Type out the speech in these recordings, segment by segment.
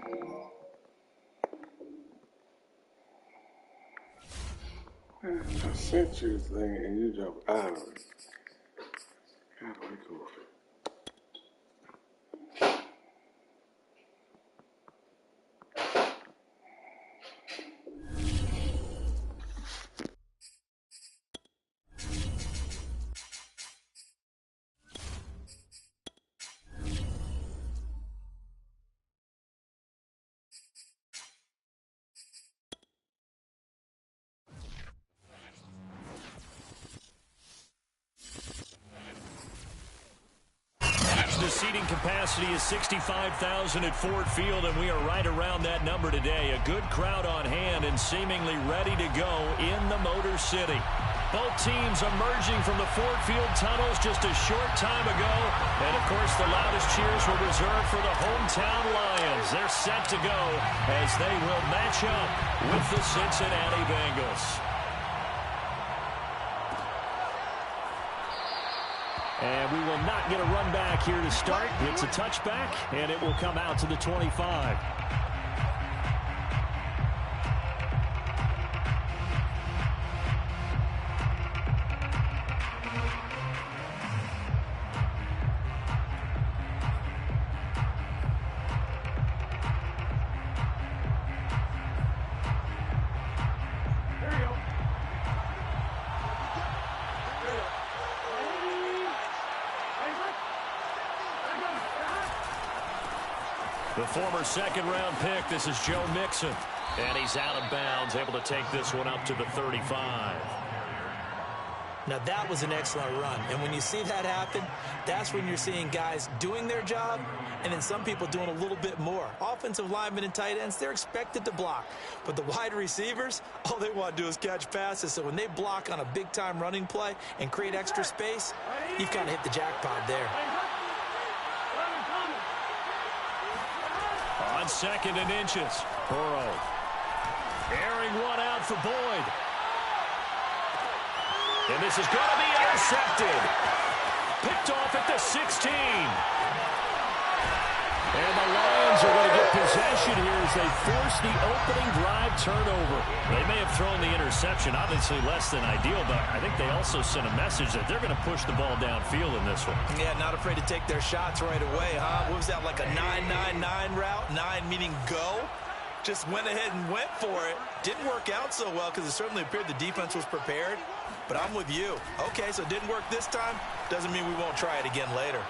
I sent you a thing and you jumped out of it. God, we go. The seating capacity is 65,000 at Ford Field, and we are right around that number today. A good crowd on hand and seemingly ready to go in the Motor City. Both teams emerging from the Ford Field tunnels just a short time ago. And, of course, the loudest cheers were reserved for the hometown Lions. They're set to go as they will match up with the Cincinnati Bengals. And we will not get a run back here to start. It's a touchback, and it will come out to the 25. The former second-round pick, this is Joe Mixon. And he's out of bounds, able to take this one up to the 35. Now, that was an excellent run. And when you see that happen, that's when you're seeing guys doing their job and then some people doing a little bit more. Offensive linemen and tight ends, they're expected to block. But the wide receivers, all they want to do is catch passes. So when they block on a big-time running play and create extra space, you've kind of hit the jackpot there. On second and inches, Burrow airing one out for Boyd. And this is going to be intercepted. Picked off at the 16. And the Lions are going to get possession here as they force the opening drive turnover. They may have thrown the interception, obviously less than ideal, but I think they also sent a message that they're going to push the ball downfield in this one. Yeah, not afraid to take their shots right away, huh? What was that, like a 9-9-9 route? 9 meaning go? Just went ahead and went for it. Didn't work out so well because it certainly appeared the defense was prepared. But I'm with you. Okay, so it didn't work this time. Doesn't mean we won't try it again later.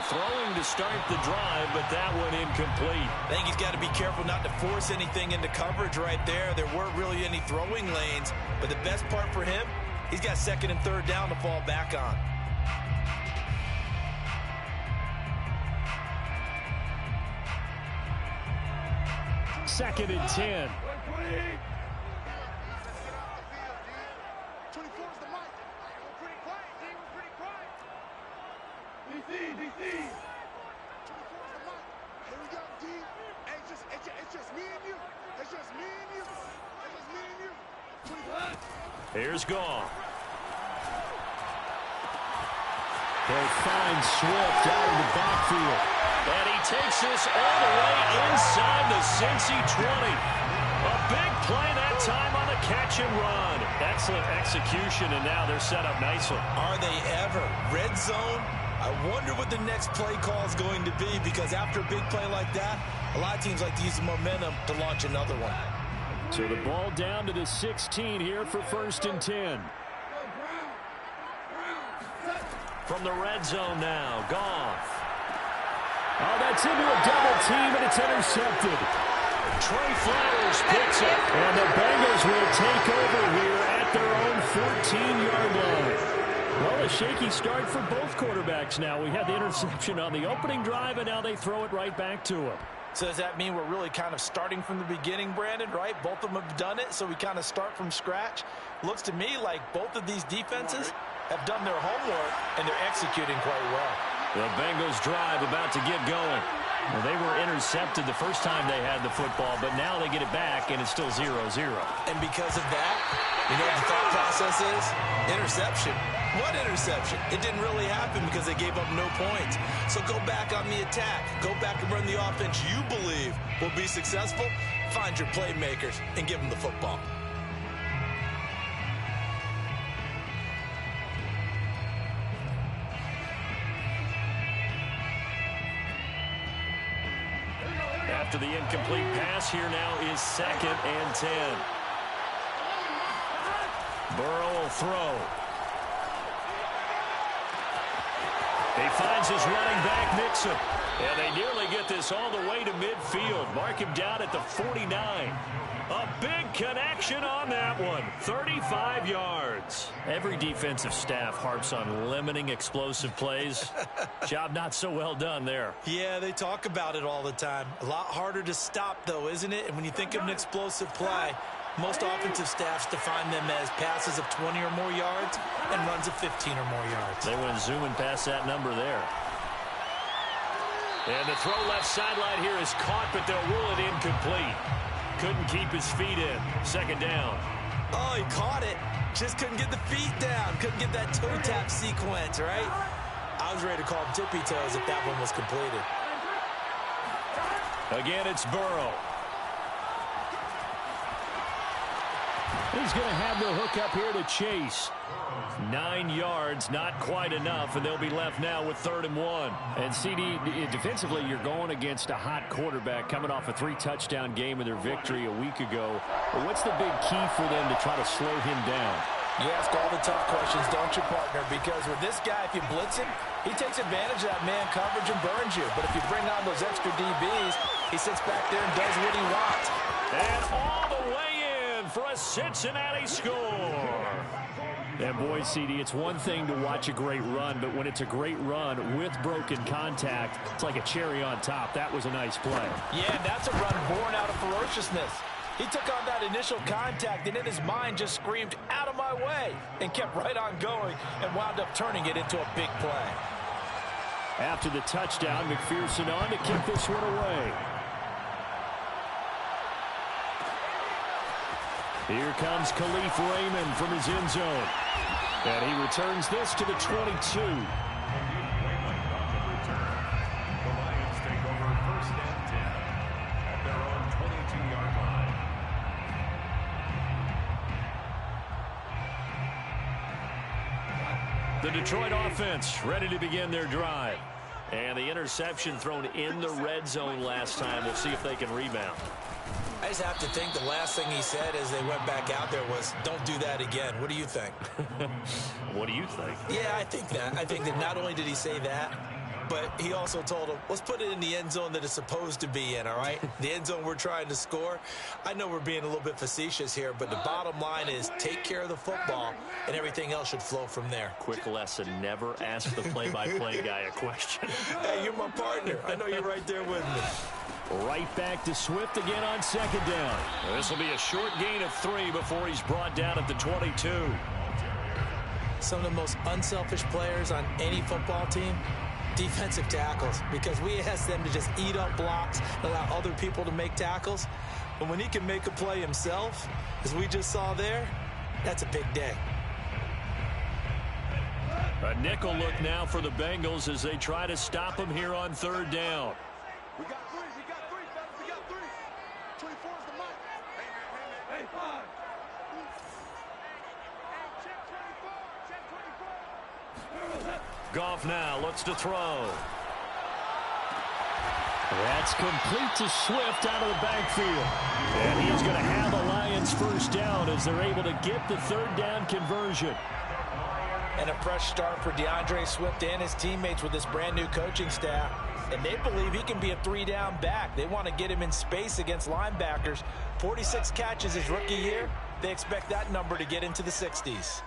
Throwing to start the drive, but that one incomplete. I think he's got to be careful not to force anything into coverage right there. There weren't really any throwing lanes. But the best part for him, he's got second and third down to fall back on. Second and 10. Here's Goff. They'll find Swift out of the backfield. And he takes this all the way inside the Cincy 20. A big play that time on the catch and run. Excellent execution, and now they're set up nicely. Are they ever? Red zone? I wonder what the next play call is going to be, because after a big play like that, a lot of teams like to use the momentum to launch another one. So the ball down to the 16 here for first and 10. From the red zone now, Goff. Oh, that's into a double team, and it's intercepted. Trey Flowers picks it. And the Bengals will take over here at their own 14-yard line. Well, a shaky start for both quarterbacks now. We had the interception on the opening drive, and now they throw it right back to him. So does that mean we're really kind of starting from the beginning, Brandon, right? Both of them have done it, so we kind of start from scratch. Looks to me like both of these defenses have done their homework, and they're executing quite well. The Bengals drive about to get going. Well, they were intercepted the first time they had the football, but now they get it back, and it's still 0-0. And because of that, you know what the thought process is? Interception. What interception? It didn't really happen because they gave up no points. So go back on the attack. Go back and run the offense you believe will be successful, find your playmakers and give them the football. After the incomplete pass, here now is 2nd and 10. Burrow will throw. He finds his running back, Mixon. And they nearly get this all the way to midfield. Mark him down at the 49. A big connection on that one. 35 yards. Every defensive staff harps on limiting explosive plays. Job not so well done there. Yeah, they talk about it all the time. A lot harder to stop, though, isn't it? And when you think of an explosive play, most offensive staffs define them as passes of 20 or more yards and runs of 15 or more yards. They went zooming past that number there. And the throw left sideline here is caught, but they'll rule it incomplete. Couldn't keep his feet in. 2nd down. Oh, he caught it. Just couldn't get the feet down. Couldn't get that toe tap sequence, right? I was ready to call him tippy toes if that one was completed. Again, it's Burrow. He's going to have the hook up here to Chase. 9 yards, not quite enough, and they'll be left now with 3rd and 1. And CD, defensively, you're going against a hot quarterback coming off a 3-touchdown game in their victory a week ago. But what's the big key for them to try to slow him down? You ask all the tough questions, don't you, partner? Because with this guy, if you blitz him, he takes advantage of that man coverage and burns you. But if you bring on those extra DBs, he sits back there and does what he wants. And all the way in for a Cincinnati score. And boy, CD, it's one thing to watch a great run, but when it's a great run with broken contact, it's like a cherry on top. That was a nice play. Yeah, that's a run born out of ferociousness. He took on that initial contact and in his mind just screamed, "Out of my way," and kept right on going and wound up turning it into a big play. After the touchdown, McPherson on to kick this one away. Here comes Khalif Raymond from his end zone. And he returns this to the 22. The Detroit offense ready to begin their drive. And the interception thrown in the red zone last time. We'll see if they can rebound. I just have to think the last thing he said as they went back out there was, "Don't do that again." What do you think? What do you think? Yeah, I think that. I think that not only did he say that, but he also told him, let's put it in the end zone that it's supposed to be in, all right? The end zone we're trying to score. I know we're being a little bit facetious here, but the bottom line is take care of the football, and everything else should flow from there. Quick lesson, never ask the play-by-play guy a question. Hey, you're my partner. I know you're right there with me. Right back to Swift again on 2nd down. This will be a short gain of 3 before he's brought down at the 22. Some of the most unselfish players on any football team, defensive tackles, because we ask them to just eat up blocks and allow other people to make tackles. But when he can make a play himself, as we just saw there, that's a big day. A nickel look now for the Bengals as they try to stop him here on 3rd down. We got 3, fellas, we got 3. 24 is the mark. Hey, 5. Goff now looks to throw. That's complete to Swift out of the backfield. And he's going to have a Lions 1st down as they're able to get the 3rd down conversion. And a fresh start for DeAndre Swift and his teammates with this brand new coaching staff. And they believe he can be a 3-down back. They want to get him in space against linebackers. 46 catches his rookie year. They expect that number to get into the 60s.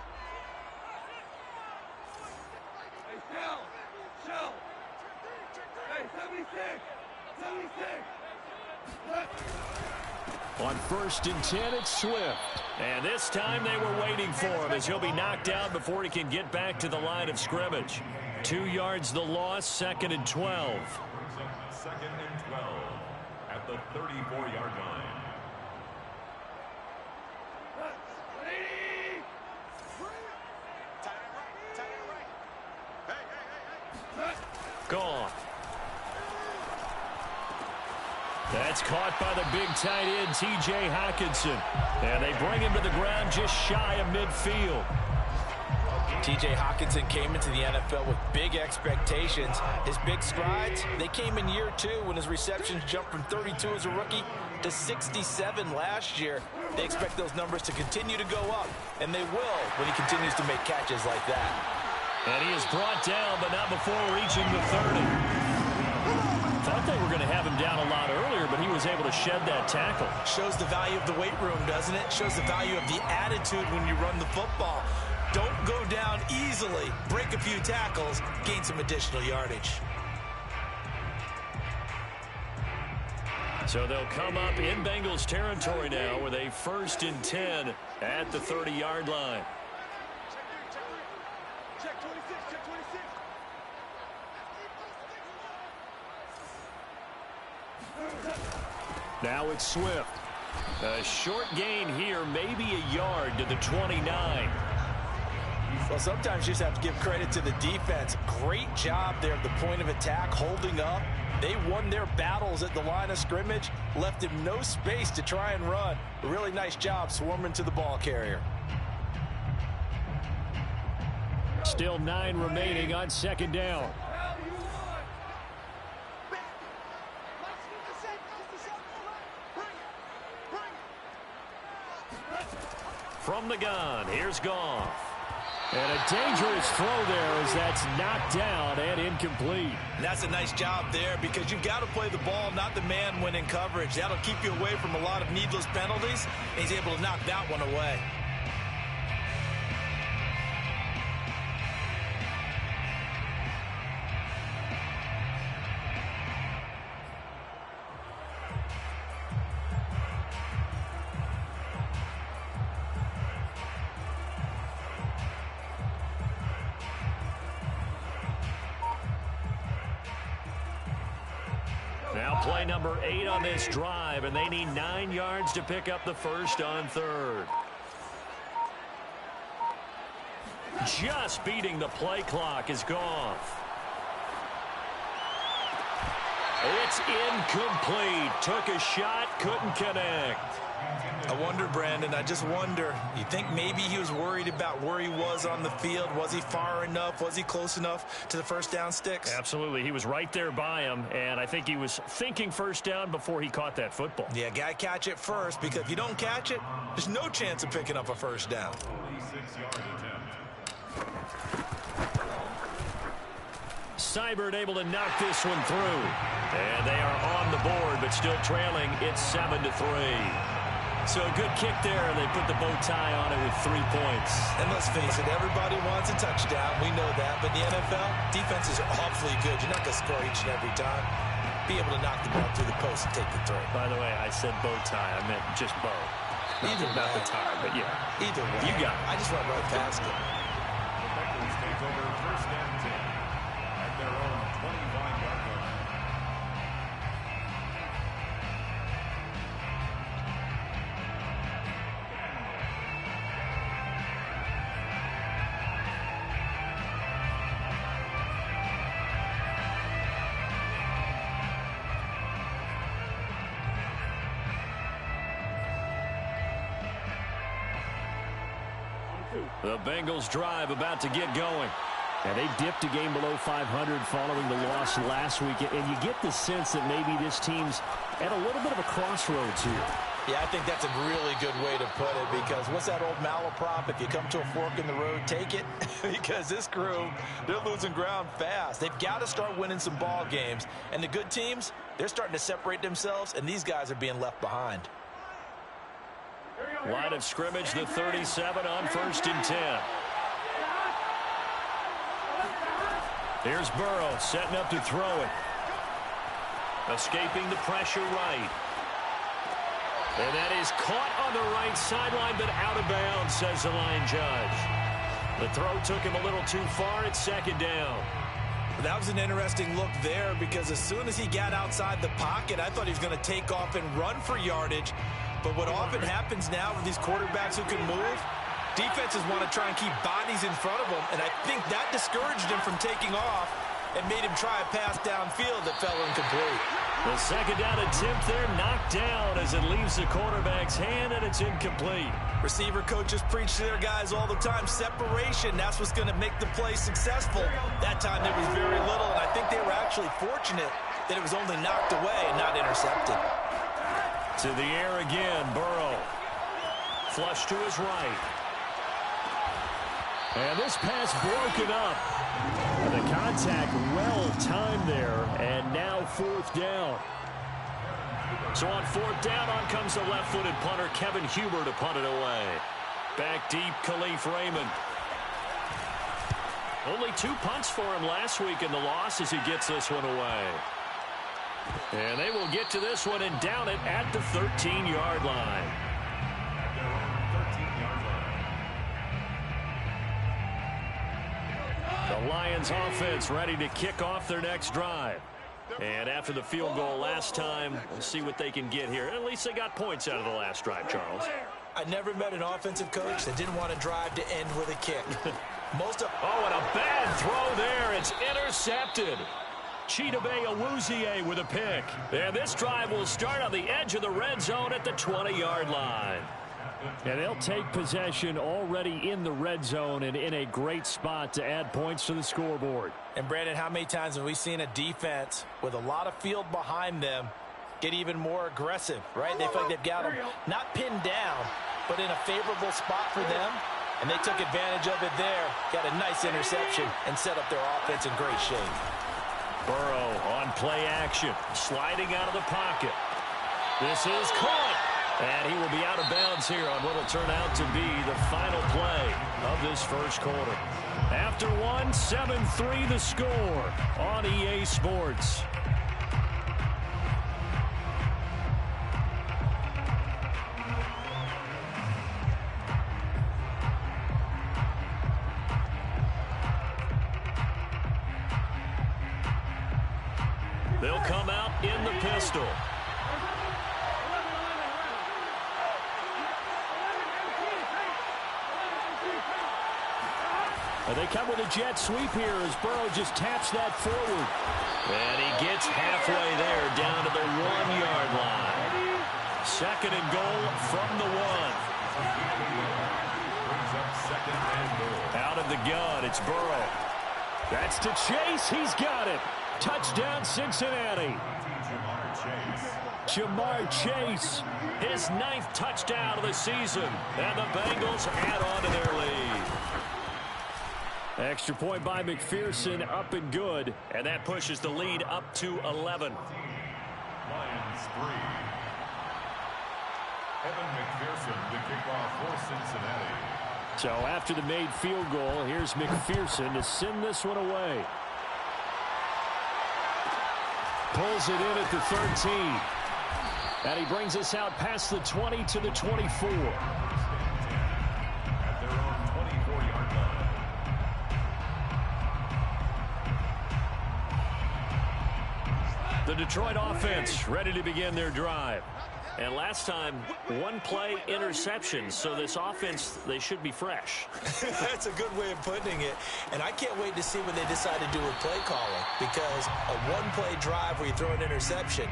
On 1st and 10, it's Swift. And this time they were waiting for him as he'll be knocked out before he can get back to the line of scrimmage. 2 yards the loss, 2nd and 12. 2nd and 12 at the 34-yard line. Gone. That That's caught by the big tight end, T.J. Hockenson. And they bring him to the ground just shy of midfield. T.J. Hockenson came into the NFL with big expectations. His big strides, they came in year 2 when his receptions jumped from 32 as a rookie to 67 last year. They expect those numbers to continue to go up, and they will when he continues to make catches like that. And he is brought down, but not before reaching the 30. Thought they were going to have him down a lot earlier, but he was able to shed that tackle. Shows the value of the weight room, doesn't it? Shows the value of the attitude when you run the football. Don't go down easily. Break a few tackles, gain some additional yardage. So they'll come up in Bengals territory now with a 1st and 10 at the 30-yard line. Check 26, check 26. Now it's Swift. A short gain here, maybe a yard to the 29. Well, sometimes you just have to give credit to the defense. Great job there at the point of attack, holding up. They won their battles at the line of scrimmage, left him no space to try and run. A really nice job swarming to the ball carrier. Still 9 remaining on 2nd down. From the gun, here's Goff. And a dangerous throw there as that's knocked down and incomplete. And that's a nice job there because you've got to play the ball, not the man when in coverage. That'll keep you away from a lot of needless penalties. And he's able to knock that one away. Now play number 8 on this drive, and they need 9 yards to pick up the first on 3rd. Just beating the play clock is Goff. It's incomplete. Took a shot, couldn't connect. I wonder, Brandon, I just wonder, you think maybe he was worried about where he was on the field? Was he far enough? Was he close enough to the first down sticks? Absolutely. He was right there by him, and I think he was thinking first down before he caught that football. Yeah, got to catch it first, because if you don't catch it, there's no chance of picking up a first down. 46-yard attempt. Seibert able to knock this one through. And they are on the board, but still trailing. It's 7-3. So a good kick there, and they put the bow tie on it with 3 points. And let's face it, everybody wants a touchdown. We know that. But in the NFL, defenses are awfully good. You're not going to score each and every time. Be able to knock the ball through the post and take the throw. By the way, I said bow tie. I meant just bow. Not the tie, but yeah. Either way. You got it. I just went right past it. The Bengals take over 1st and 10 at their own 25-yard line. The Bengals drive about to get going. And they dipped a game below 500 following the loss last week. And you get the sense that maybe this team's at a little bit of a crossroads here. Yeah, I think that's a really good way to put it, because what's that old malaprop? If you come to a fork in the road, take it. Because this crew, they're losing ground fast. They've got to start winning some ball games. And the good teams, they're starting to separate themselves, and these guys are being left behind. Line of scrimmage, the 37 on 1st and 10. Here's Burrow setting up to throw it. Escaping the pressure right. And that is caught on the right sideline, but out of bounds, says the line judge. The throw took him a little too far. It's 2nd down. That was an interesting look there, because as soon as he got outside the pocket, I thought he was going to take off and run for yardage. But what often happens now with these quarterbacks who can move, defenses want to try and keep bodies in front of them, and I think that discouraged him from taking off and made him try a pass downfield that fell incomplete. The second down attempt there knocked down as it leaves the quarterback's hand, and it's incomplete. Receiver coaches preach to their guys all the time. Separation, that's what's going to make the play successful. That time there was very little, and I think they were actually fortunate that it was only knocked away and not intercepted. To the air again, Burrow. Flush to his right. And this pass broken up. The contact well timed there, and now 4th down. So on 4th down, on comes the left-footed punter, Kevin Huber, to punt it away. Back deep, Khalif Raymond. Only 2 punts for him last week in the loss as he gets this one away. And they will get to this one and down it at the 13-yard line. The Lions offense ready to kick off their next drive. And after the field goal last time, we'll see what they can get here. At least they got points out of the last drive, Charles. I never met an offensive coach that didn't want to drive to end with a kick. Oh, and a bad throw there. It's intercepted. Chidobe Awuzie with a pick. And this drive will start on the edge of the red zone at the 20-yard line. And they'll take possession already in the red zone and in a great spot to add points to the scoreboard. And, Brandon, how many times have we seen a defense with a lot of field behind them get even more aggressive, right? They feel like they've got them not pinned down, but in a favorable spot for them. And they took advantage of it there, got a nice interception, and set up their offense in great shape. Burrow on play action, sliding out of the pocket. This is caught. And he will be out of bounds here on what will turn out to be the final play of this first quarter. After one, 7-3 the score on EA Sports. They'll come out in the pistol. They come with a jet sweep here as Burrow just taps that forward. And he gets halfway there down to the 1-yard line. 2nd and goal from the 1. Out of the gun, it's Burrow. That's to Chase. He's got it. Touchdown, Cincinnati. Jamar Chase. His 9th touchdown of the season. And the Bengals add on to their lead. Extra point by McPherson, up and good. And that pushes the lead up to 11. Lions 3. Evan McPherson to kick off for Cincinnati. So after the made field goal, here's McPherson to send this one away. Pulls it in at the 13. And he brings us out past the 20 to the 24. At their own 24-yard line. The Detroit offense ready to begin their drive. And last time, 1 play interception. So this offense, they should be fresh. That's a good way of putting it. And I can't wait to see what they decide to do with play calling. Because a 1-play drive where you throw an interception,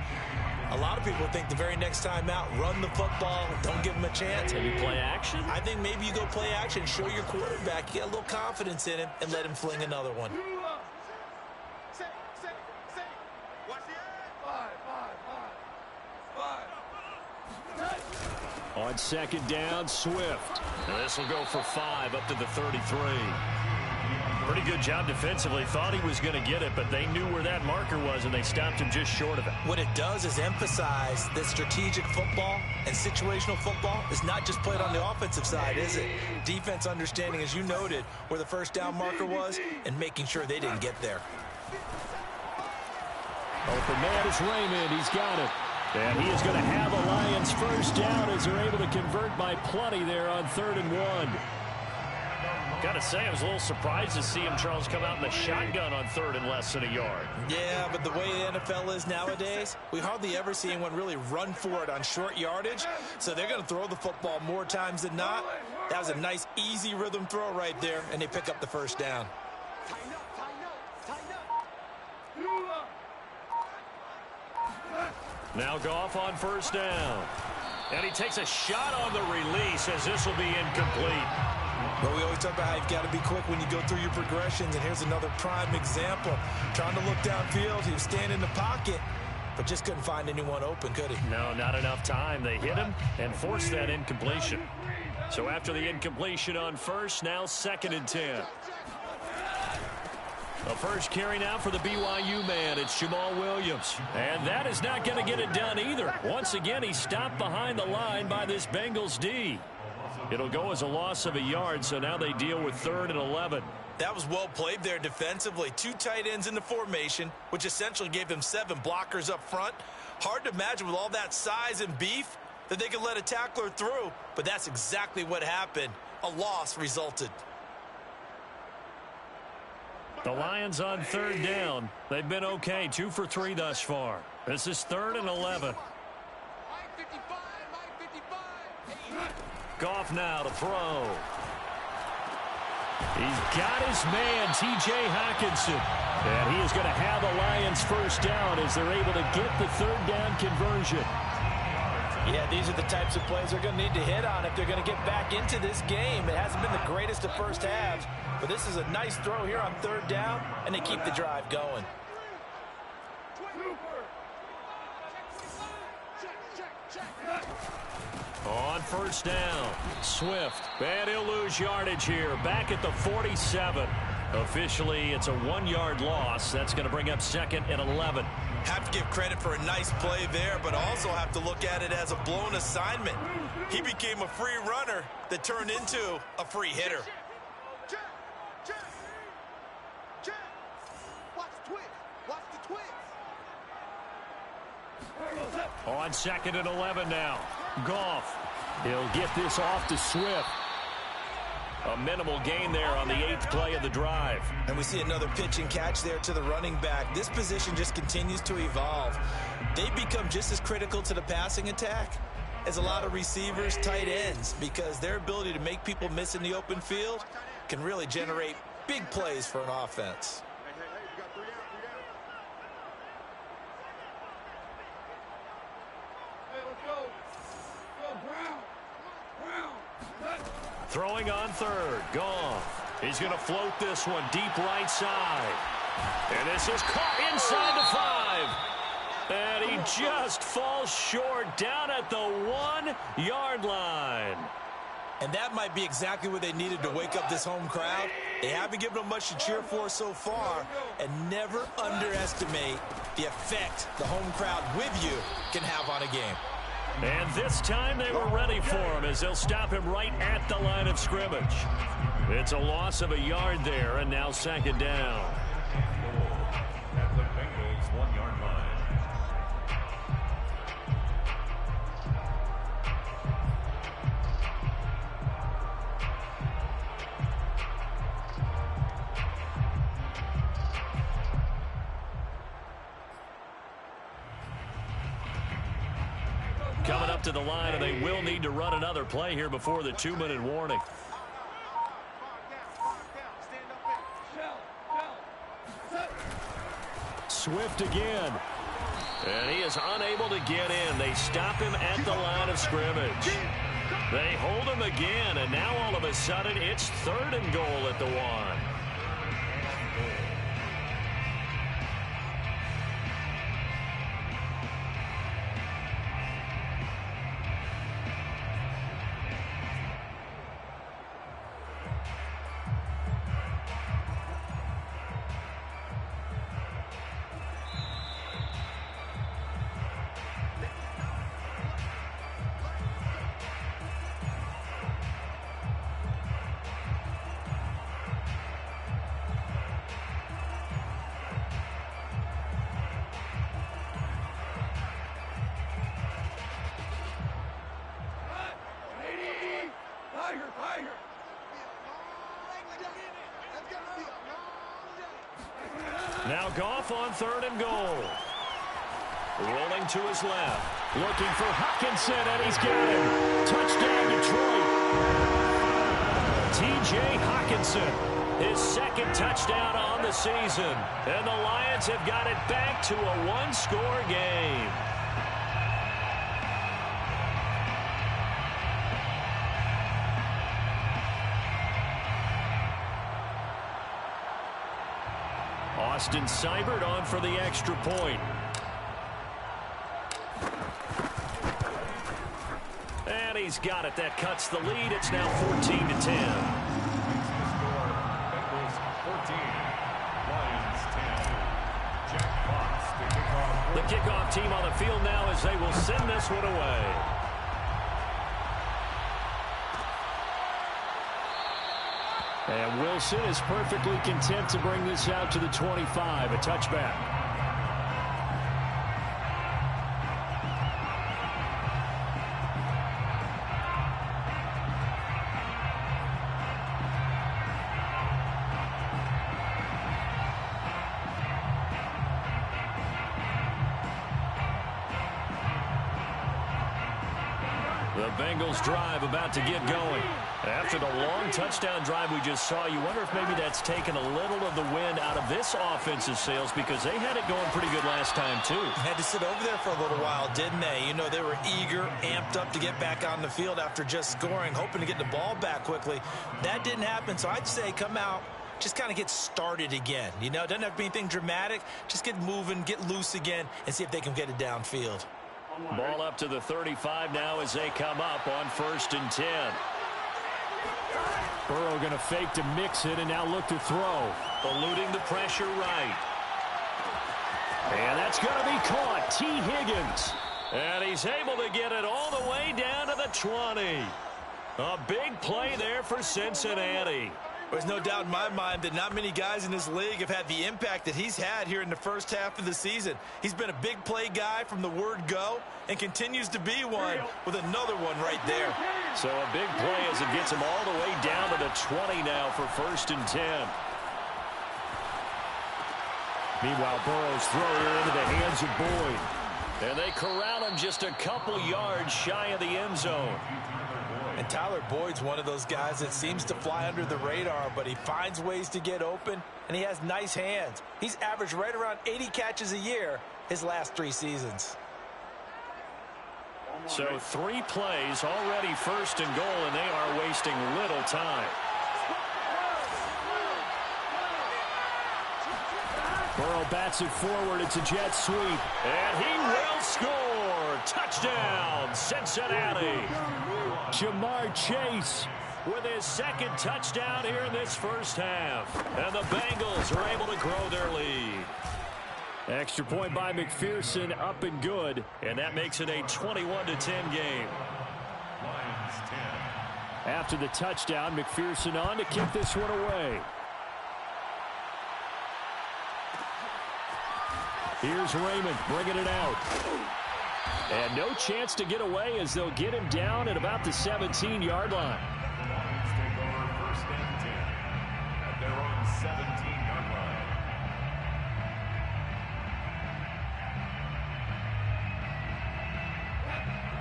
a lot of people think the very next time out, run the football, don't give them a chance. Maybe play action? I think maybe you go play action, show your quarterback, get a little confidence in him, and let him fling another one. On 2nd down, Swift. And this will go for 5 up to the 33. Pretty good job defensively. Thought he was going to get it, but they knew where that marker was, and they stopped him just short of it. What it does is emphasize that strategic football and situational football is not just played on the offensive side, is it? Defense understanding, as you noted, where the first down marker was and making sure they didn't get there. Open man is Raymond. He's got it. And he is going to have a Lions first down as they're able to convert by plenty there on 3rd and 1. Got to say, I was a little surprised to see him, Charles, come out in the shotgun on 3rd and less than a yard. Yeah, but the way the NFL is nowadays, we hardly ever see anyone really run for it on short yardage. So they're going to throw the football more times than not. That was a nice, easy rhythm throw right there, and they pick up the first down. Now Goff on first down. And he takes a shot on the release as this will be incomplete. Well, we always talk about how you've got to be quick when you go through your progressions, and here's another prime example. Trying to look downfield, he was standing in the pocket, but just couldn't find anyone open, could he? No, not enough time. They hit him and forced that incompletion. So after the incompletion on first, now 2nd and 10. The first carry now for the BYU man. It's Jamal Williams. And that is not going to get it done either. Once again, he stopped behind the line by this Bengals D. It'll go as a loss of a yard, so now they deal with 3rd and 11. That was well played there defensively. 2 tight ends in the formation, which essentially gave them 7 blockers up front. Hard to imagine with all that size and beef that they could let a tackler through, but that's exactly what happened. A loss resulted. The Lions on 3rd down. They've been okay, 2 for 3 thus far. This is 3rd and 11. Goff now to throw. He's got his man, T.J. Hockenson. And he is going to have the Lions first down as they're able to get the 3rd down conversion. Yeah, these are the types of plays they're going to need to hit on if they're going to get back into this game. It hasn't been the greatest of first halves, but this is a nice throw here on 3rd down, and they keep the drive going. On first down, Swift, and he'll lose yardage here, back at the 47. Officially, it's a 1-yard loss. That's going to bring up 2nd and 11. Have to give credit for a nice play there, but also have to look at it as a blown assignment. He became a free runner that turned into a free hitter. On 2nd and 11 now. Goff. He'll get this off to Swift. A minimal gain there on the 8th play of the drive. And we see another pitch and catch there to the running back. This position just continues to evolve. They become just as critical to the passing attack as a lot of receivers, tight ends, because their ability to make people miss in the open field can really generate big plays for an offense. Throwing on 3rd, Goff. He's going to float this one deep right side. And this is caught inside the 5. And he just falls short down at the 1-yard line. And that might be exactly what they needed to wake up this home crowd. They haven't given them much to cheer for so far. And never underestimate the effect the home crowd with you can have on a game. And this time they were ready for him as they'll stop him right at the line of scrimmage. It's a loss of a yard there, and now 2nd down. At the Bengals 1-yard line. Coming up to the line, and they will need to run another play here before the 2-minute warning. Swift again. And he is unable to get in. They stop him at the line of scrimmage. They hold him again, and now all of a sudden it's 3rd and goal at the 1. Now Goff on 3rd and goal. Rolling to his left. Looking for Hockenson, and he's got him. Touchdown, Detroit. T.J. Hockenson, his 2nd touchdown on the season. And the Lions have got it back to a 1-score game. Austin Seibert on for the extra point. And he's got it. That cuts the lead. It's now 14-10. The kickoff team on the field now as they will send this one away. And Wilson is perfectly content to bring this out to the 25, a touchback. The Bengals drive about to get going. After the long touchdown drive we just saw, you wonder if maybe that's taken a little of the wind out of this offensive sails because they had it going pretty good last time too. Had to sit over there for a little while, didn't they? You know, they were eager, amped up to get back on the field after just scoring, hoping to get the ball back quickly. That didn't happen, so I'd say come out, just kind of get started again. You know, it doesn't have to be anything dramatic. Just get moving, get loose again, and see if they can get it downfield. Ball up to the 35 now as they come up on 1st and 10. Burrow going to fake to mix it and now look to throw. Eluding the pressure right. And that's going to be caught. T. Higgins. And he's able to get it all the way down to the 20. A big play there for Cincinnati. There's no doubt in my mind that not many guys in this league have had the impact that he's had here in the first half of the season. He's been a big play guy from the word go and continues to be one with another one right there. So a big play as it gets him all the way down to the 20 now for 1st and 10. Meanwhile, Burrow's throw here into the hands of Boyd. And they corral him just a couple yards shy of the end zone. And Tyler Boyd's one of those guys that seems to fly under the radar, but he finds ways to get open, and he has nice hands. He's averaged right around 80 catches a year his last 3 seasons. So 3 plays, already 1st and goal, and they are wasting little time. Burrow bats it forward. It's a jet sweep. And he will score. Touchdown, Cincinnati. Jamar Chase with his 2nd touchdown here in this first half. And the Bengals are able to grow their lead. Extra point by McPherson, up and good. And that makes it a 21-10 game. After the touchdown, McPherson on to kick this one away. Here's Raymond bringing it out. And no chance to get away as they'll get him down at about the 17-yard line. Lions take over 1st and 10 at their own 17-yard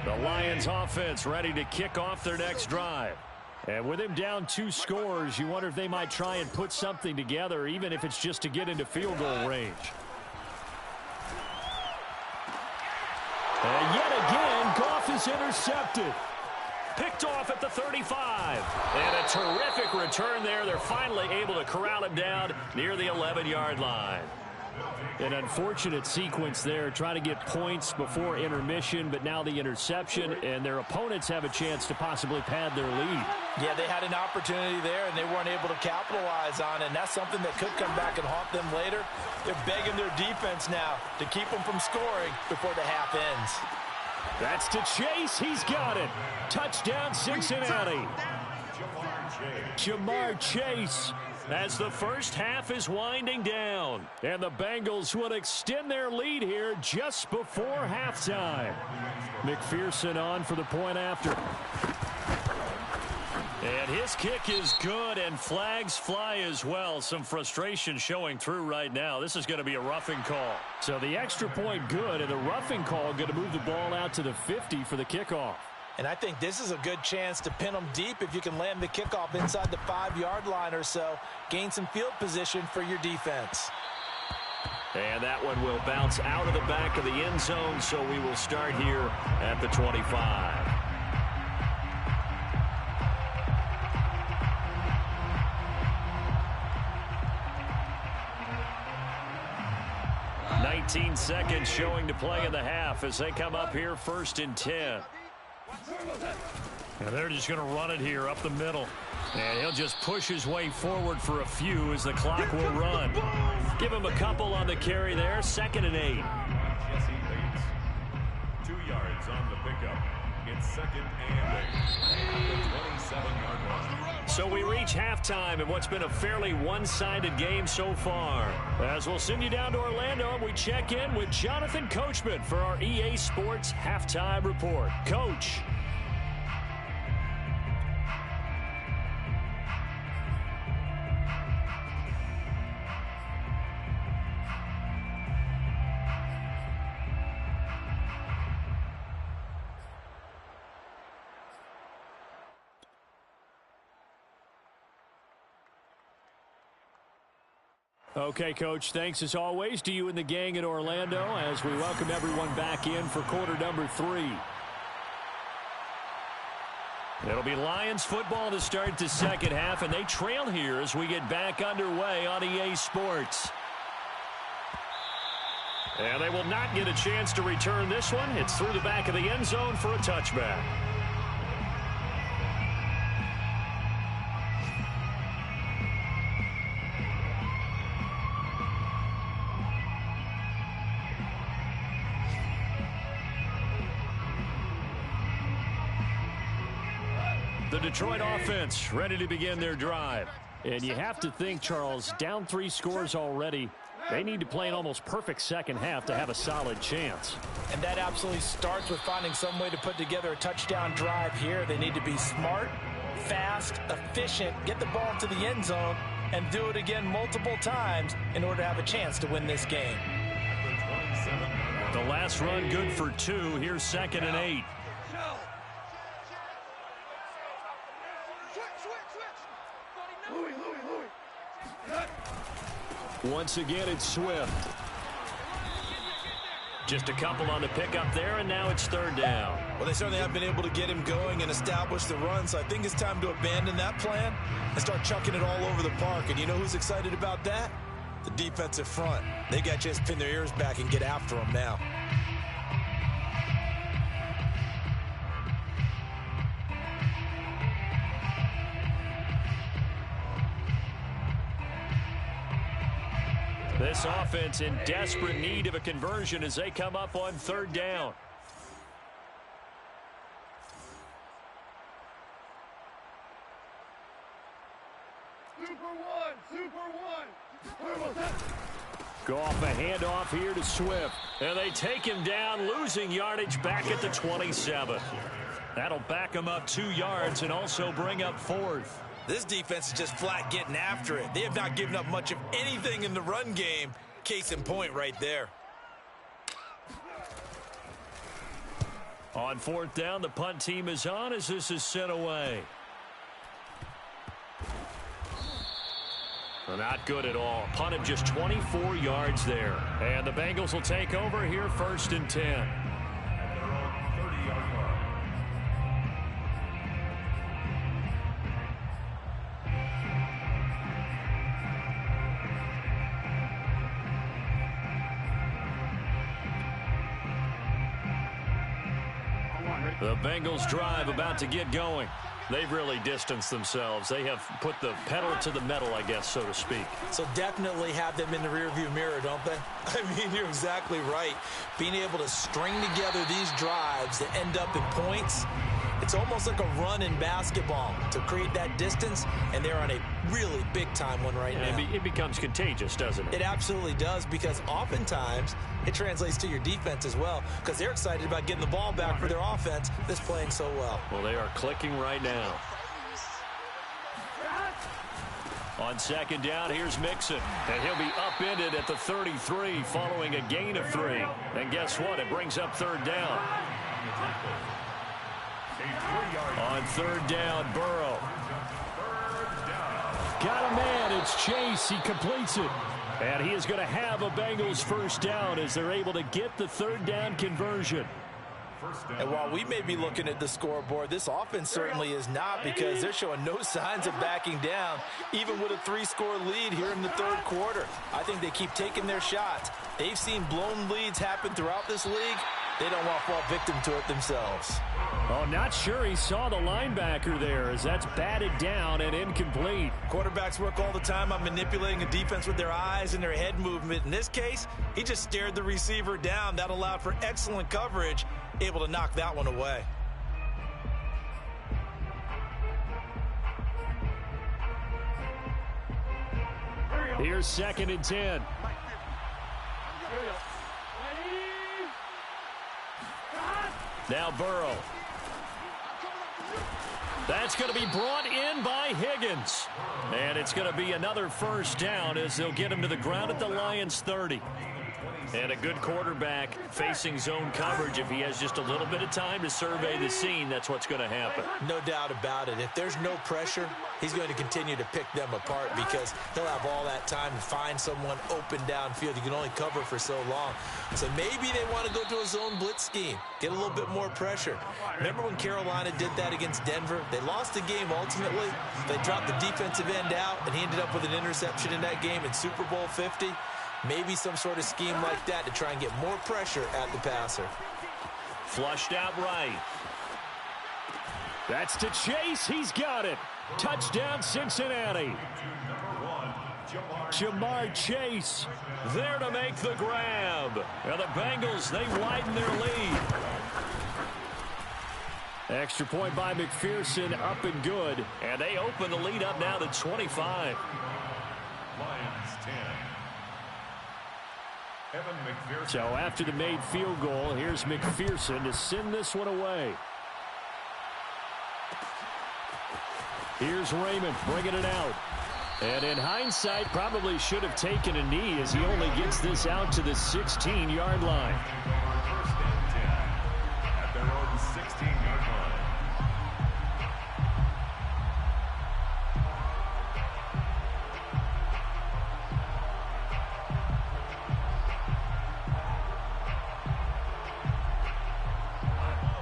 line. The Lions offense ready to kick off their next drive. And with him down 2 scores, you wonder if they might try and put something together, even if it's just to get into field goal range. And yet again, Goff is intercepted. Picked off at the 35. And a terrific return there. They're finally able to corral him down near the 11-yard line. An unfortunate sequence there, trying to get points before intermission, but now the interception, and their opponents have a chance to possibly pad their lead. Yeah, they had an opportunity there, and they weren't able to capitalize on it, and that's something that could come back and haunt them later. They're begging their defense now to keep them from scoring before the half ends. That's to Chase. He's got it. Touchdown, Cincinnati. Jamar Chase. As the first half is winding down. And the Bengals will extend their lead here just before halftime. McPherson on for the point after. And his kick is good, and flags fly as well. Some frustration showing through right now. This is going to be a roughing call. So the extra point good, and the roughing call going to move the ball out to the 50 for the kickoff. And I think this is a good chance to pin them deep if you can land the kickoff inside the 5-yard line or so. Gain some field position for your defense. And that one will bounce out of the back of the end zone, so we will start here at the 25. 15 seconds showing to play in the half as they come up here 1st and 10. And they're just going to run it here up the middle. And he'll just push his way forward for a few as the clock will run. Give him a couple on the carry there. 2nd and 8. Jesse Bates. 2 yards on the pickup. It's 2nd and 8 at the 27-yard line. So we reach halftime in what's been a fairly one-sided game so far. As we'll send you down to Orlando, we check in with Jonathan Coachman for our EA Sports Halftime Report. Coach. Okay, Coach, thanks as always to you and the gang in Orlando as we welcome everyone back in for quarter number 3. It'll be Lions football to start the second half, and they trail here as we get back underway on EA Sports. And they will not get a chance to return this one. It's through the back of the end zone for a touchback. The Detroit offense ready to begin their drive. And you have to think, Charles, down 3 scores already. They need to play an almost perfect second half to have a solid chance. And that absolutely starts with finding some way to put together a touchdown drive here. They need to be smart, fast, efficient, get the ball to the end zone, and do it again multiple times in order to have a chance to win this game. The last run good for 2. Here's 2nd and 8. Once again, it's Swift. Just a couple on the pickup there, and now it's 3rd down. Well, they certainly have been able to get him going and establish the run, so I think it's time to abandon that plan and start chucking it all over the park. And you know who's excited about that? The defensive front. They got to just pin their ears back and get after him now. This offense in desperate need of a conversion as they come up on 3rd down. Go off a handoff here to Swift. And they take him down, losing yardage back at the 27. That'll back him up 2 yards and also bring up 4th. This defense is just flat getting after it. They have not given up much of anything in the run game. Case in point right there. On 4th down, the punt team is on as this is sent away. Not good at all. Punted just 24 yards there. And the Bengals will take over here 1st and 10. At their own 30-yard line. The Bengals drive about to get going. They've really distanced themselves. They have put the pedal to the metal, I guess, so to speak. So definitely have them in the rearview mirror, don't they? I mean, you're exactly right. Being able to string together these drives that end up in points, it's almost like a run in basketball to create that distance, and they're on a really big-time one right now. It becomes contagious, doesn't it? It absolutely does, because oftentimes it translates to your defense as well, because they're excited about getting the ball back for their offense that's playing so well. Well, they are clicking right now. On 2nd down, here's Mixon. And he'll be upended at the 33 following a gain of 3. And guess what? It brings up 3rd down. On 3rd down, Burrow. Got a man. It's Chase. He completes it. And he is going to have a Bengals 1st down as they're able to get the 3rd down conversion. First down. And while we may be looking at the scoreboard, this offense certainly is not, because they're showing no signs of backing down, even with a 3-score lead here in the third quarter. I think they keep taking their shots. They've seen blown leads happen throughout this league. They don't want to fall victim to it themselves. Oh, not sure he saw the linebacker there, as that's batted down and incomplete. Quarterbacks work all the time on manipulating a defense with their eyes and their head movement. In this case, he just stared the receiver down. That allowed for excellent coverage, able to knock that one away. Here's 2nd and 10. Now Burrow. That's going to be brought in by Higgins. And it's going to be another first down as they'll get him to the ground at the Lions' 30. And a good quarterback facing zone coverage, if he has just a little bit of time to survey the scene, that's what's going to happen. No doubt about it. If there's no pressure, he's going to continue to pick them apart, because he'll have all that time to find someone open downfield. You can only cover for so long. So maybe they want to go to a zone blitz scheme, get a little bit more pressure. Remember when Carolina did that against Denver? They lost the game ultimately. They dropped the defensive end out, and he ended up with an interception in that game in Super Bowl 50. Maybe some sort of scheme like that to try and get more pressure at the passer. Flushed out right. That's to Chase. He's got it. Touchdown, Cincinnati. Jamar Chase There to make the grab. And the Bengals, they widen their lead. Extra point by McPherson, up and good. And they open the lead up now to 25. Lions 10. Evan McPherson. So after the made field goal, here's McPherson to send this one away. Here's Raymond bringing it out. And in hindsight, probably should have taken a knee, as he only gets this out to the 16-yard line. First and 10 at their own 16-yard line.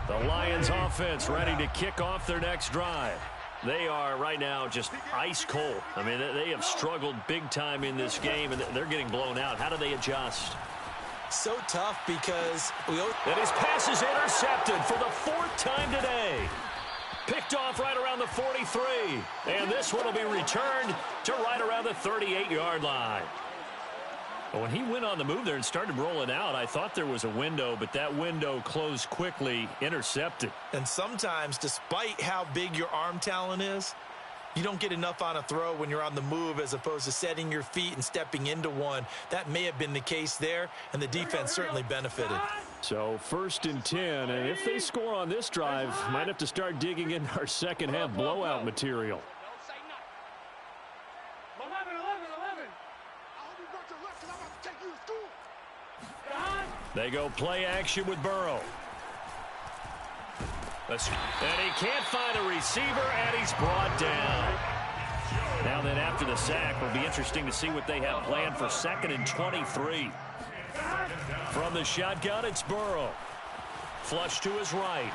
The Lions offense ready to kick off their next drive. They are right now just ice cold. I mean, they have struggled big time in this game, and they're getting blown out. How do they adjust? So tough, because And his pass is intercepted for the 4th time today. Picked off right around the 43. And this one will be returned to right around the 38-yard line. When he went on the move there and started rolling out, I thought there was a window, but that window closed quickly, intercepted. And sometimes, despite how big your arm talent is, you don't get enough on a throw when you're on the move, as opposed to setting your feet and stepping into one. That may have been the case there, and the defense certainly benefited. So 1st and 10, and if they score on this drive, might have to start digging in our second half blowout material. They go play action with Burrow. And he can't find a receiver, and he's brought down. Now then, after the sack, will be interesting to see what they have planned for 2nd and 23. From the shotgun, it's Burrow. Flush to his right.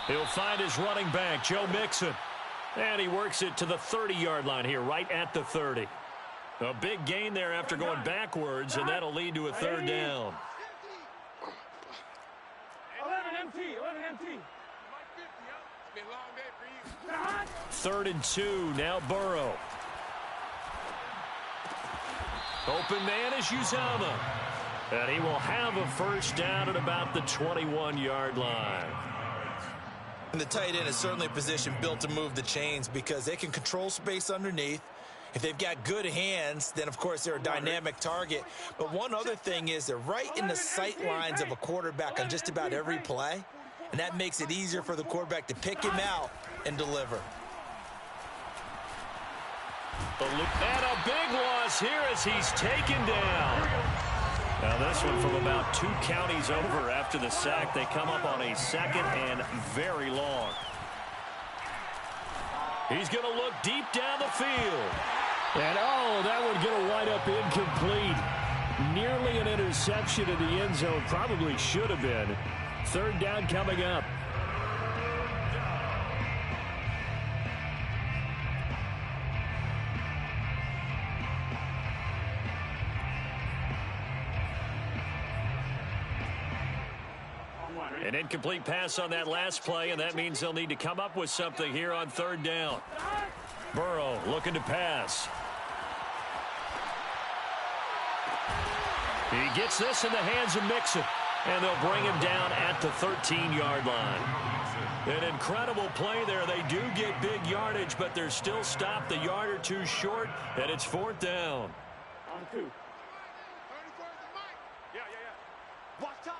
He'll find his running back, Joe Mixon. And he works it to the 30-yard line here, right at the 30. A big gain there after going backwards, and that'll lead to a 3rd down. 11 empty. 3rd and 2, now Burrow. Open man is Uzama. And he will have a first down at about the 21-yard line. And the tight end is certainly a position built to move the chains, because they can control space underneath. If they've got good hands, then, of course, they're a dynamic target. But one other thing is they're right in the sight lines of a quarterback on just about every play, and that makes it easier for the quarterback to pick him out and deliver. And a big loss here as he's taken down. Now this one from about 2 counties over after the sack. They come up on a 2nd and very long. He's going to look deep down the field. And, oh, that one going to wind up incomplete. Nearly an interception in the end zone. Probably should have been. Third down coming up. An incomplete pass on that last play, and that means they'll need to come up with something here on third down. Burrow looking to pass. He gets this in the hands of Mixon, and they'll bring him down at the 13-yard line. An incredible play there. They do get big yardage, but they're still stopped a yard or two short, and it's fourth down. On 2. Watch time.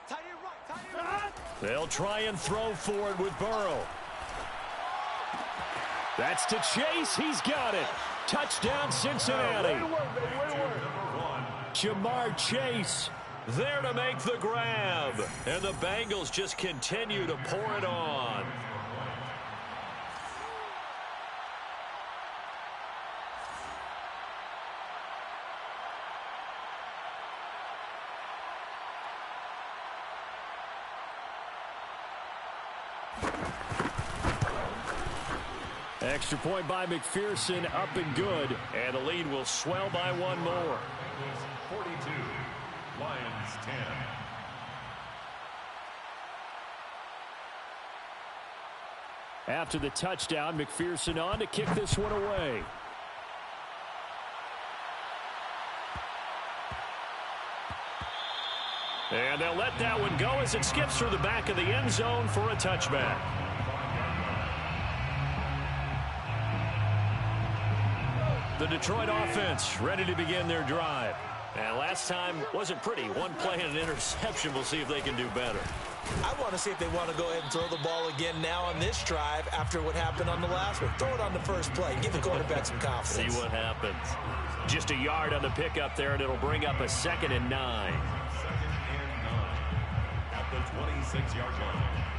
Tight end right. They'll try and throw for it with Burrow. That's to Chase. He's got it. Touchdown, Cincinnati. Jamar Chase there to make the grab. And the Bengals just continue to pour it on. Extra point by McPherson, up and good. And the lead will swell by one more. 42, Lions 10. After the touchdown, McPherson on to kick this one away. And they'll let that one go as it skips through the back of the end zone for a touchback. The Detroit offense ready to begin their drive. And last time wasn't pretty. One play and an interception. We'll see if they can do better. I want to see if they want to go ahead and throw the ball again now on this drive after what happened on the last one. Throw it on the first play. Give the quarterback some confidence. See what happens. Just a yard on the pickup there, and it'll bring up a 2nd and 9. 2nd and 9 at the 26-yard line.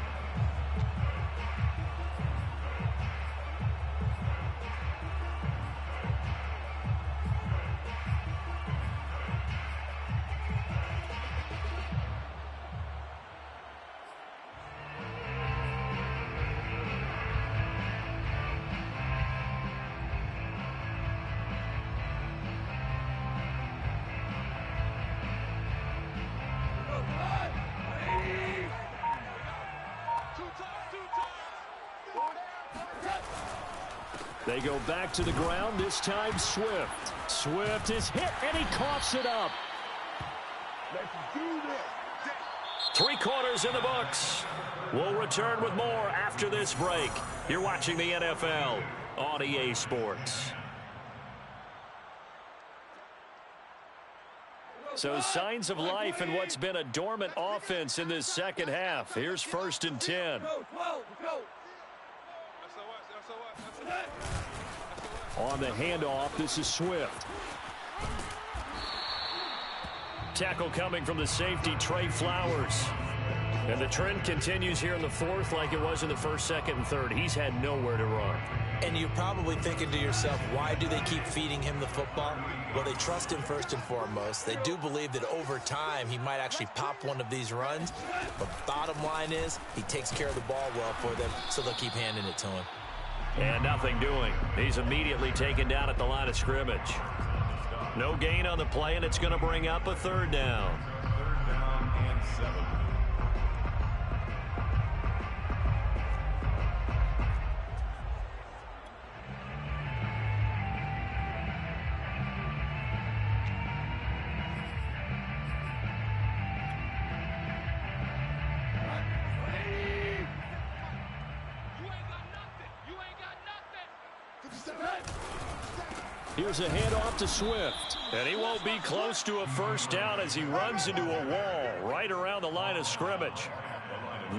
They go back to the ground, this time Swift. Swift is hit, and he coughs it up. Let's do this. 3 quarters in the books. We'll return with more after this break. You're watching the NFL on EA Sports. So signs of life in what's been a dormant offense in this second half. Here's 1st and 10. On the handoff, this is Swift. Tackle coming from the safety, Trey Flowers. And the trend continues here in the 4th like it was in the 1st, 2nd, and 3rd. He's had nowhere to run. And you're probably thinking to yourself, why do they keep feeding him the football? Well, they trust him first and foremost. They do believe that over time he might actually pop one of these runs. But bottom line is he takes care of the ball well for them, so they'll keep handing it to him. And nothing doing. He's immediately taken down at the line of scrimmage. No gain on the play, and it's going to bring up a 3rd down. 3rd down and 7. Here's a handoff to Swift. And he won't be close to a 1st down as he runs into a wall right around the line of scrimmage.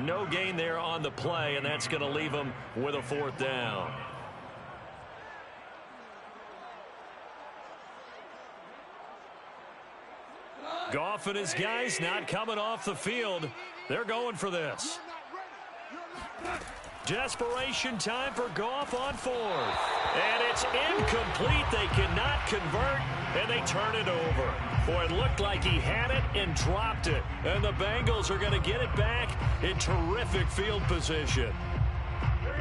No gain there on the play, and that's going to leave him with a 4th down. Goff and his guys not coming off the field. They're going for this. Desperation time for Goff on fourth. And it's incomplete. They cannot convert, and they turn it over. Boy, it looked like he had it and dropped it. And the Bengals are going to get it back in terrific field position.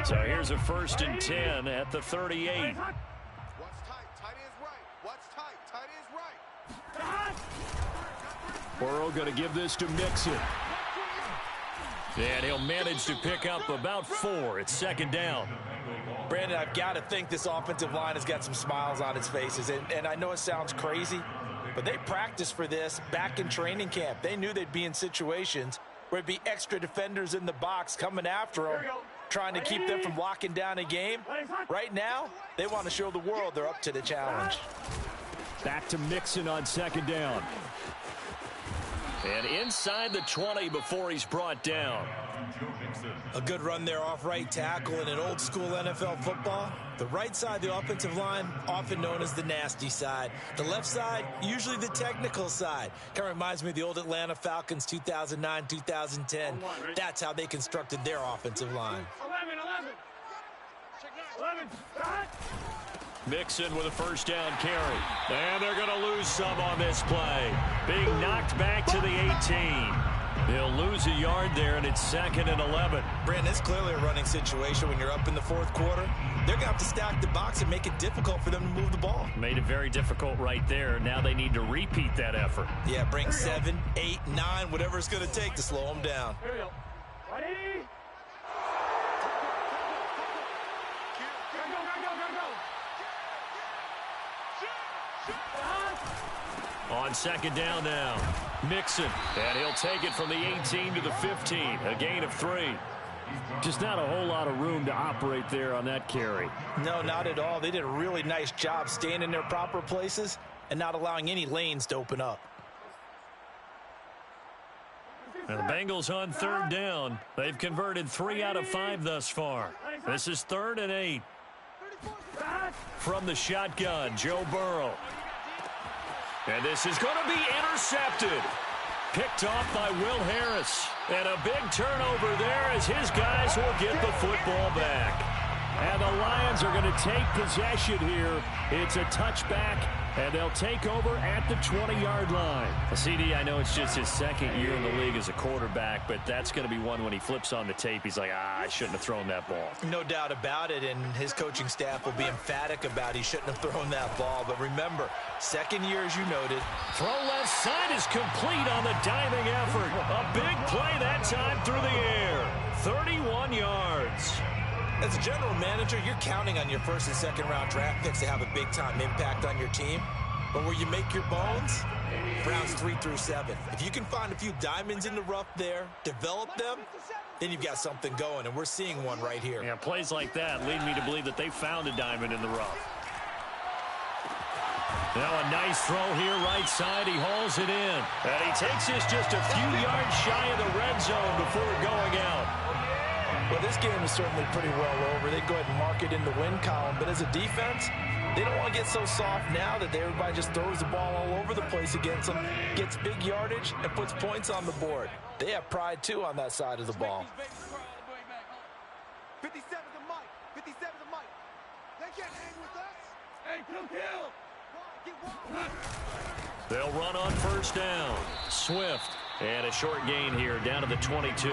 So here's a 1st and 10 at the 38. What's tight? Tight is right. What's tight? Tight is right. Burrow going to give this to Mixon. And he'll manage to pick up about 4. It's 2nd down. Brandon, I've got to think this offensive line has got some smiles on its faces. And I know it sounds crazy, but they practiced for this back in training camp. They knew they'd be in situations where it'd be extra defenders in the box coming after them, trying to keep them from locking down a game. Right now, they want to show the world they're up to the challenge. Back to Mixon on 2nd down. And inside the 20 before he's brought down. A good run there off right tackle in an old school NFL football. The right side of the offensive line, often known as the nasty side. The left side, usually the technical side. Kind of reminds me of the old Atlanta Falcons 2009-2010. That's how they constructed their offensive line. 11. Mixon with a 1st down carry. And they're going to lose some on this play. Being knocked back to the 18. He'll lose a yard there, and it's 2nd and 11. Brandon, it's clearly a running situation when you're up in the 4th quarter. They're going to have to stack the box and make it difficult for them to move the ball. Made it very difficult right there. Now they need to repeat that effort. Yeah, bring 7, 8, 9, whatever it's going to take to slow them down. Here we go. Ready? On 2nd down now, Mixon, and he'll take it from the 18 to the 15, a gain of 3. Just not a whole lot of room to operate there on that carry. No, not at all. They did a really nice job staying in their proper places and not allowing any lanes to open up. And the Bengals on 3rd down. They've converted 3 out of 5 thus far. This is 3rd and 8. From the shotgun, Joe Burrow. And this is going to be intercepted. Picked off by Will Harris. And a big turnover there as his guys will get the football back. And the Lions are going to take possession here. It's a touchback, and they'll take over at the 20-yard line. CD, I know it's just his 2nd year in the league as a quarterback, but that's going to be one when he flips on the tape. He's like, I shouldn't have thrown that ball. No doubt about it, and his coaching staff will be emphatic about he shouldn't have thrown that ball. But remember, 2nd year, as you noted. Throw left side is complete on the diving effort. A big play that time through the air. 31 yards. As a general manager, you're counting on your 1st and 2nd round draft picks to have a big-time impact on your team. But where you make your bones, rounds 3 through 7. If you can find a few diamonds in the rough there, develop them, then you've got something going, and we're seeing one right here. Yeah, plays like that lead me to believe that they found a diamond in the rough. Now a nice throw here right side. He hauls it in. And he takes this just a few yards shy of the red zone before going out. Well, this game is certainly pretty well over. They go ahead and mark it in the win column. But as a defense, they don't want to get so soft now that everybody just throws the ball all over the place against them, gets big yardage, and puts points on the board. They have pride, too, on that side of the ball. 57's a Mike. 57's a Mike. They can't hang with us. Hey, kill. They'll run on 1st down. Swift. And a short gain here down to the 22.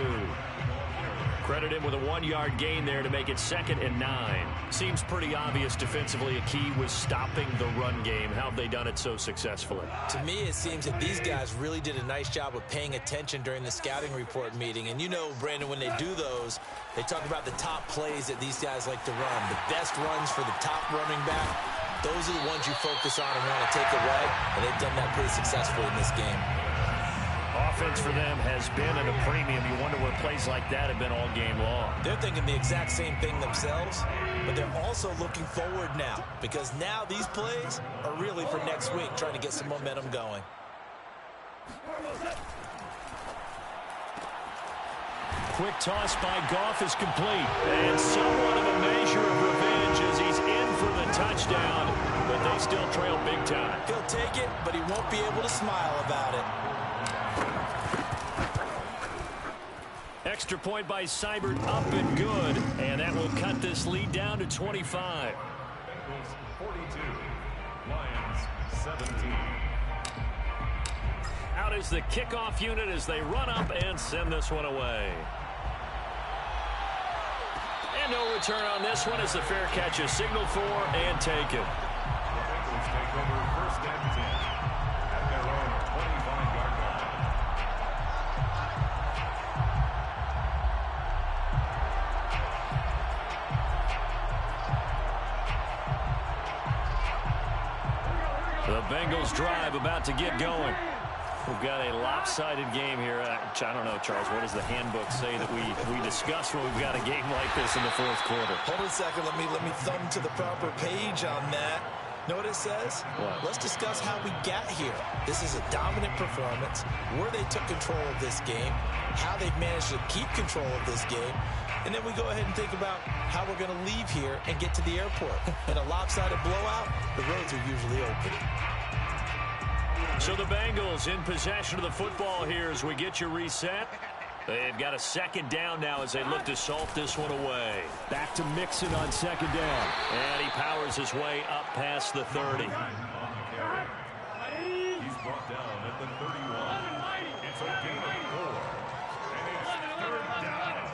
Credit him with a 1-yard gain there to make it 2nd and 9. Seems pretty obvious defensively a key was stopping the run game. How have they done it so successfully? To me, it seems that these guys really did a nice job of paying attention during the scouting report meeting. And you know, Brandon, when they do those, they talk about the top plays that these guys like to run. The best runs for the top running back, those are the ones you focus on and want to take away. And they've done that pretty successfully in this game. Offense for them has been at a premium. You wonder where plays like that have been all game long. They're thinking the exact same thing themselves, but they're also looking forward now because now these plays are really for next week, trying to get some momentum going. Quick toss by Goff is complete. And somewhat of a measure of revenge as he's in for the touchdown, but they still trail big time. He'll take it, but he won't be able to smile about it. extra point by Seibert up and good. And that will cut this lead down to 25. Bengals 42, Lions 17. Out is the kickoff unit as they run up and send this one away. And no return on this one as the fair catch is signaled for and taken. The Bengals take over 1st and 10 at their own 25-yard line. The Bengals drive about to get going. We've got a lopsided game here. I don't know, Charles, what does the handbook say that we discuss when we've got a game like this in the 4th quarter? Hold on a second. Let me thumb to the proper page on that. Know what it says? What? Let's discuss how we got here. This is a dominant performance, where they took control of this game, how they've managed to keep control of this game, and then we go ahead and think about how we're going to leave here and get to the airport. In a lopsided blowout, the roads are usually open. So the Bengals in possession of the football here as we get you reset. They've got a 2nd down now as they look to salt this one away. Back to Mixon on 2nd down. And he powers his way up past the 30. He's brought down at the 31. It's a gain of 4. And it's 3rd down.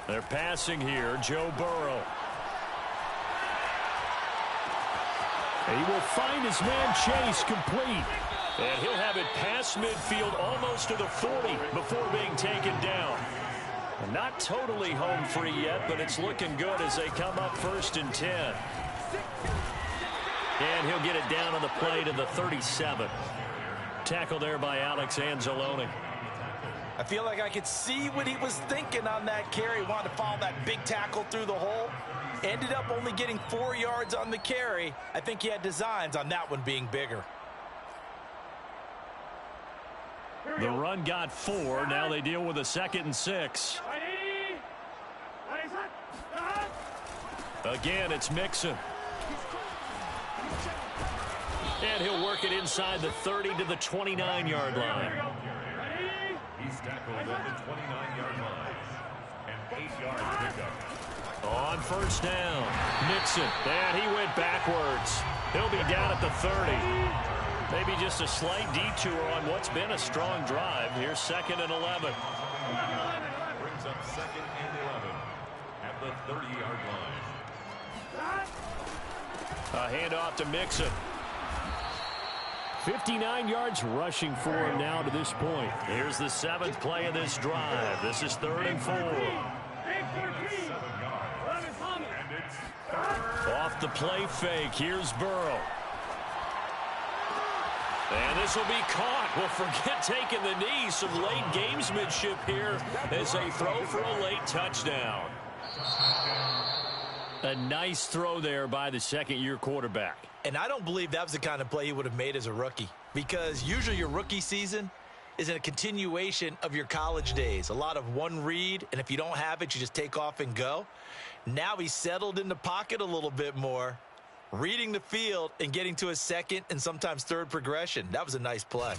They're passing here. Joe Burrow. He will find his man Chase complete. And he'll have it past midfield almost to the 40 before being taken down. Not totally home free yet, but it's looking good as they come up 1st and 10. And he'll get it down on the play to the 37. Tackle there by Alex Anzalone. I feel like I could see what he was thinking on that carry. Wanted to follow that big tackle through the hole. Ended up only getting 4 yards on the carry. I think he had designs on that one being bigger. The run got 4. Now they deal with a 2nd and 6. Again, it's Mixon. And he'll work it inside the 30 to the 29-yard line. He's tackled at the 29-yard line. An 8-yard pickup. On 1st down, Mixon. And he went backwards. He'll be down at the 30. Maybe just a slight detour on what's been a strong drive. Here's 2nd and 11. Brings up 2nd and 11 at the 30-yard line. A handoff to Mixon. 59 yards rushing for him now to this point. Here's the 7th play of this drive. This is 3rd and 4. Off the play fake. Here's Burrow. And this will be caught. Well, forget taking the knee. Some late gamesmanship here as they throw for a late touchdown. A nice throw there by the 2nd-year quarterback. And I don't believe that was the kind of play he would have made as a rookie, because usually your rookie season is a continuation of your college days. A lot of one read, and if you don't have it, you just take off and go. Now he's settled in the pocket a little bit more, reading the field and getting to a 2nd and sometimes 3rd progression. That was a nice play.